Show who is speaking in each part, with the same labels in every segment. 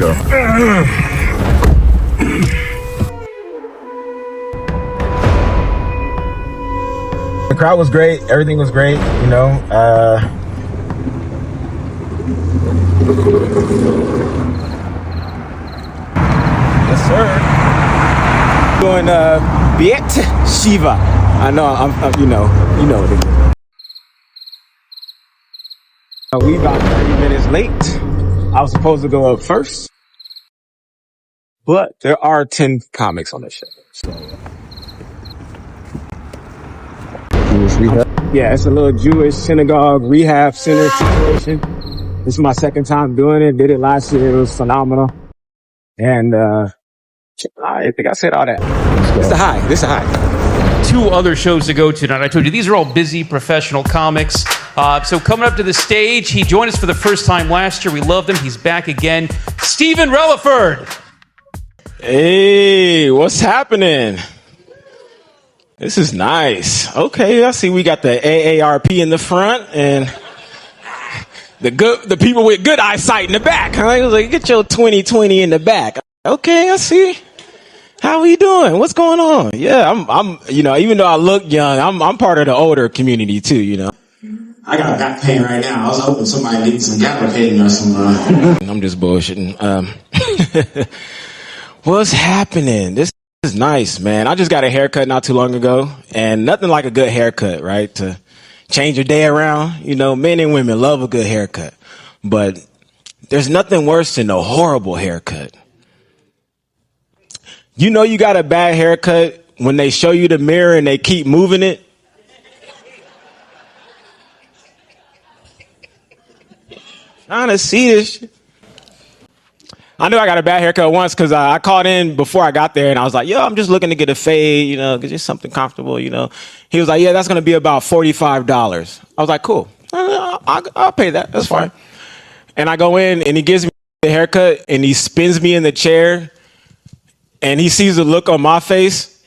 Speaker 1: go. The crowd was great. Everything was great. You know. Yes, sir. Doing Biet Shiva. I know. I'm you know what it is. We about 30 minutes late. I was supposed to go up first, but there are 10 comics on the show. So.
Speaker 2: Jewish rehab?
Speaker 1: Yeah, it's a little Jewish synagogue rehab center situation. This is my second time doing it. Did it last year. It was phenomenal. And I think I said all that. This is a high. This is a high.
Speaker 3: 2 other shows to go to tonight. I told you, these are all busy professional comics. So coming up to the stage, he joined us for the first time last year. We loved him. He's back again. Stephen Releford.
Speaker 1: Hey, what's happening? This is nice. Okay, I see we got the AARP in the front and the people with good eyesight in the back. Huh? I was like, get your 20/20 in the back. Okay, I see. How we doing? What's going on? Yeah, I'm you know, even though I look young, I'm part of the older community too, you know.
Speaker 4: I got back pain right now. I was hoping somebody needed some gabapentin or some.
Speaker 1: I'm just bullshitting. What's happening? This is nice, man. I just got a haircut not too long ago, and nothing like a good haircut, right? To change your day around. You know, men and women love a good haircut, but there's nothing worse than a horrible haircut. You know, you got a bad haircut when they show you the mirror and they keep moving it. Trying to see this shit. I knew I got a bad haircut once because I called in before I got there and I was like, yo, I'm just looking to get a fade, you know, because it's something comfortable, you know. He was like, yeah, that's going to be about $45. I was like, cool. I'll pay that. That's fine. And I go in and he gives me the haircut and he spins me in the chair and he sees the look on my face.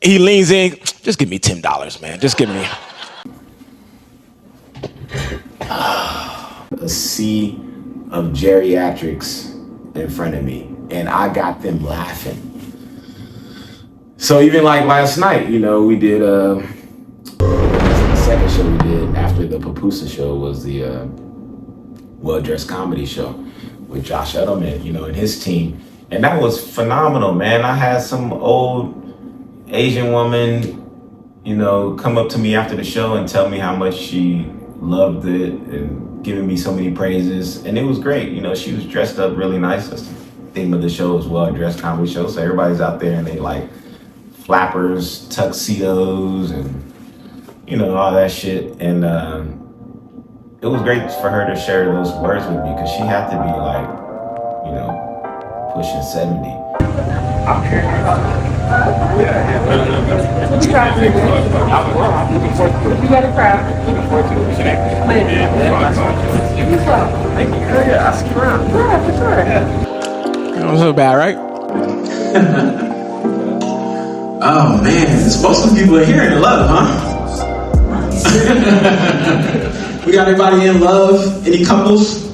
Speaker 1: He leans in, just give me $10, man. Just give me. A sea of geriatrics in front of me, and I got them laughing. So even like last night, you know, we did the second show we did after the Papusa show was the well-dressed comedy show with Josh Edelman, you know, and his team, and that was phenomenal, man. I had some old Asian woman, you know, come up to me after the show and tell me how much she loved it and giving me so many praises, and it was great. You know, she was dressed up really nice. That's the theme of the show, is well-dressed comedy show. So everybody's out there and they like flappers, tuxedos, and you know, all that shit. And it was great for her to share those words with me because she had to be like, you know, pushing 70. I'm here.
Speaker 5: You got a crowd. Looking forward to it. Thank you. Yeah, I'll stick around. Yeah, for sure.
Speaker 1: That was so bad, right?
Speaker 4: Oh man, most of the people are here in love, huh? We got anybody in love? Any couples?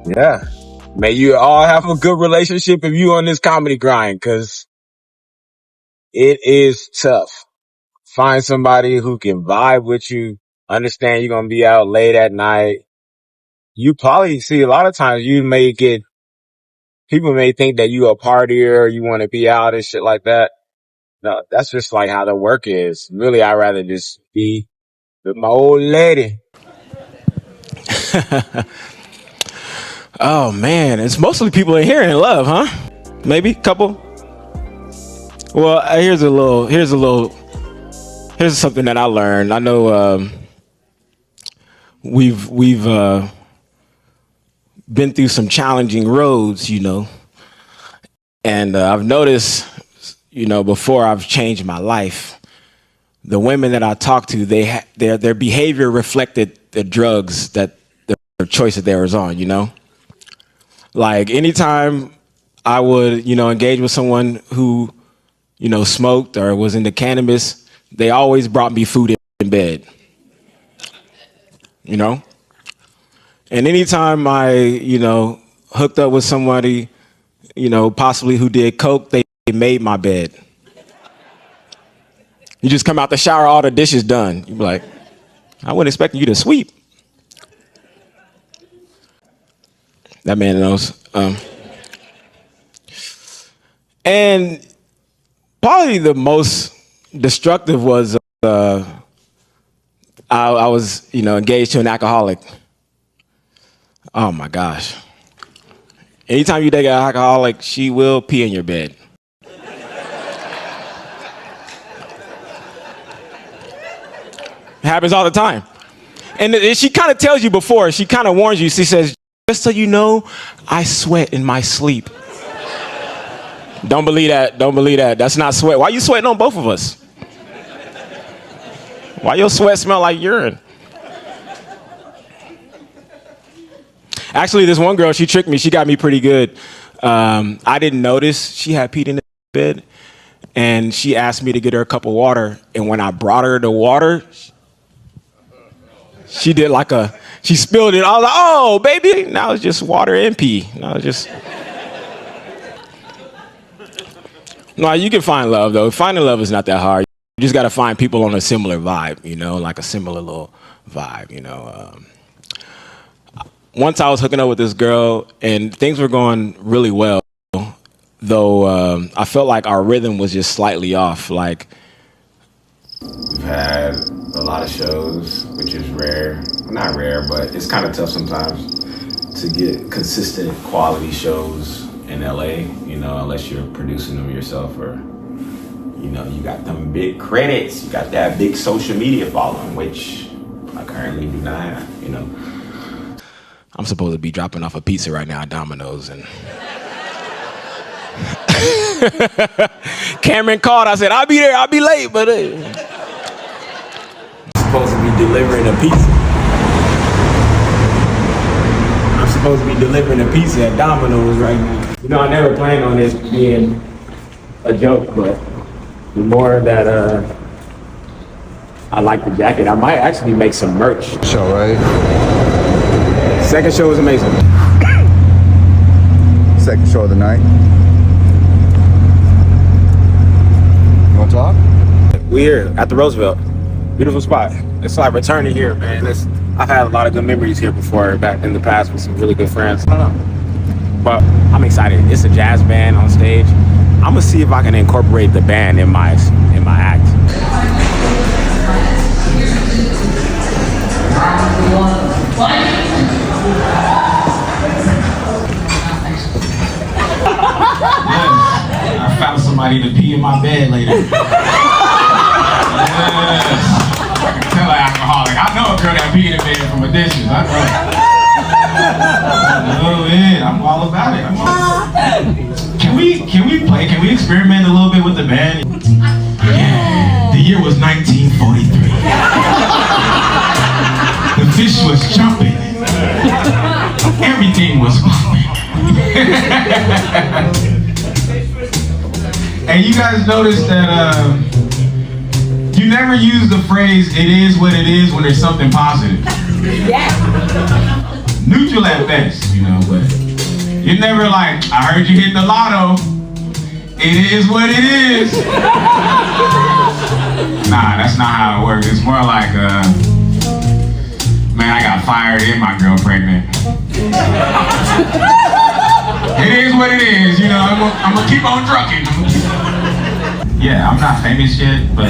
Speaker 1: Yeah. May you all have a good relationship if you on this comedy grind, because it is tough. Find somebody who can vibe with you, understand you're going to be out late at night. You probably see a lot of times people may think that you a partier or you want to be out and shit like that. No, that's just like how the work is. Really, I'd rather just be with my old lady. Oh man, it's mostly people in here in love, huh? Maybe couple. Well, here's something that I learned. I know we've been through some challenging roads, you know, and I've noticed, you know, before I've changed my life, the women that I talked to, their behavior reflected the drugs that the choice that they was on, you know. Like anytime I would, you know, engage with someone who, you know, smoked or was into cannabis, they always brought me food in bed. You know? And anytime I, hooked up with somebody, possibly who did coke, they made my bed. You just come out the shower, all the dishes done. You be like, I wasn't expecting you to sweep. That man knows. And probably the most destructive was I was, engaged to an alcoholic. Oh my gosh. Anytime you date an alcoholic, she will pee in your bed. It happens all the time. And she kind of tells you before, she kind of warns you. She says, just so you know, I sweat in my sleep. Don't believe that. Don't believe that. That's not sweat. Why you sweating on both of us? Why your sweat smell like urine? Actually, this one girl, she tricked me. She got me pretty good. I didn't notice she had peed in the bed. And she asked me to get her a cup of water. And when I brought her the water, she did she spilled it. I was like, oh, baby. Now it's just water and pee. Now it's just. No, you can find love, though. Finding love is not that hard. You just got to find people on a similar vibe, like a similar little vibe, Once I was hooking up with this girl, and things were going really well, though I felt like our rhythm was just slightly off. Like, we've had a lot of shows, which is rare. Not rare, but it's kind of tough sometimes to get consistent quality shows in LA, unless you're producing them yourself or, you got them big credits, you got that big social media following, which I currently do not have, I'm supposed to be dropping off a pizza right now at Domino's, and Cameron called. I said, I'll be there, I'll be late, but I'm supposed to be delivering a pizza. I'm supposed to be delivering a pizza at Domino's right now. I never planned on this being a joke, but the more that I like the jacket, I might actually make some merch.
Speaker 2: Show, right?
Speaker 1: Second show was amazing.
Speaker 2: Second show of the night. You want to talk?
Speaker 1: We here at the Roosevelt. Beautiful spot. It's like returning here, man. I've had a lot of good memories here before, back in the past with some really good friends. I don't know. But I'm excited. It's a jazz band on stage. I'm gonna see if I can incorporate the band in my act. I found somebody to pee in my bed later. Yes. I can tell an alcoholic. I know a girl that peed in bed from a distance. I know. Oh yeah, I'm all about it. Can we play? Can we experiment a little bit with the band? Yeah. The year was 1943. The fish was jumping. Everything was pumping. And you guys noticed that you never use the phrase "it is what it is" when there's something positive. Yeah. Neutral at best, but you're never like, I heard you hit the lotto. It is what it is. Nah, that's not how it works. It's more like, man, I got fired and my girl pregnant. It is what it is, I'm gonna keep on trucking. Yeah, I'm not famous yet, but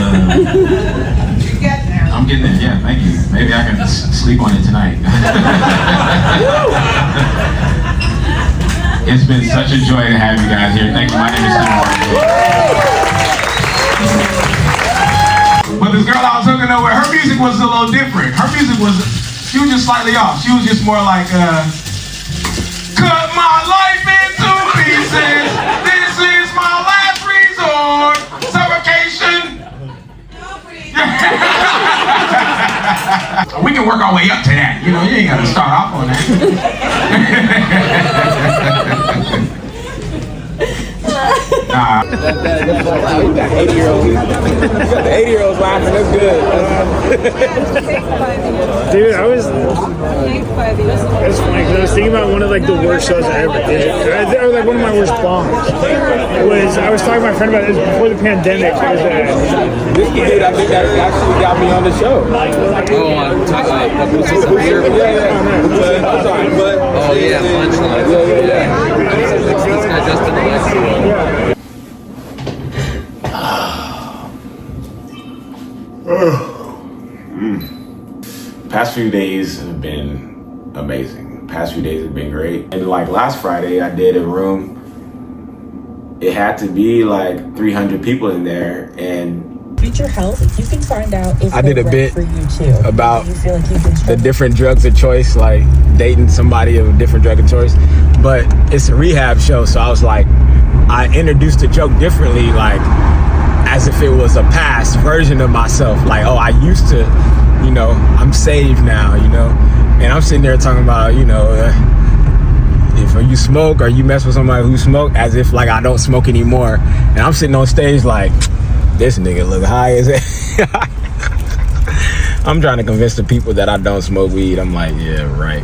Speaker 1: I'm getting there. Yeah, thank you. Maybe I can sleep on it tonight. It's been such a joy to have you guys here. Thank you. My name is Releford. But this girl I was hooking up with, her music was a little different. She was just slightly off. She was just more like, cut my life into pieces. This is my last resort. Suffocation. We can work our way up to that. You ain't got to start off on that. Nah. You got the 80-year-olds laughing. That's good.
Speaker 6: Dude, I was funny because I was thinking about one of like the worst shows I ever did. Or like one of my worst bombs. I was talking to my friend about this before the pandemic.
Speaker 1: This kid, I think that actually got me on the show.
Speaker 7: Oh yeah, punchline. This guy Justin
Speaker 1: Past few days have been amazing. Past few days have been great. And like last Friday, I did a room. It had to be like 300 people in there, and
Speaker 8: Future Health, you can find out if
Speaker 9: I did a
Speaker 8: they're
Speaker 9: bit
Speaker 8: right for you too.
Speaker 9: about
Speaker 8: You feel like you've been
Speaker 9: the
Speaker 8: struggling.
Speaker 9: different drugs of choice, like dating somebody of a different drug of choice. But it's a rehab show, so I was like, I introduced the joke differently, like as if it was a past version of myself. Like, oh, I used to, you know, I'm saved now, you know. And I'm sitting there talking about, you know, if you smoke or you mess with somebody who smoke, as if like I don't smoke anymore. And I'm sitting on stage like, this nigga look high as hell. I'm trying to convince the people that I don't smoke weed. I'm like, yeah, right.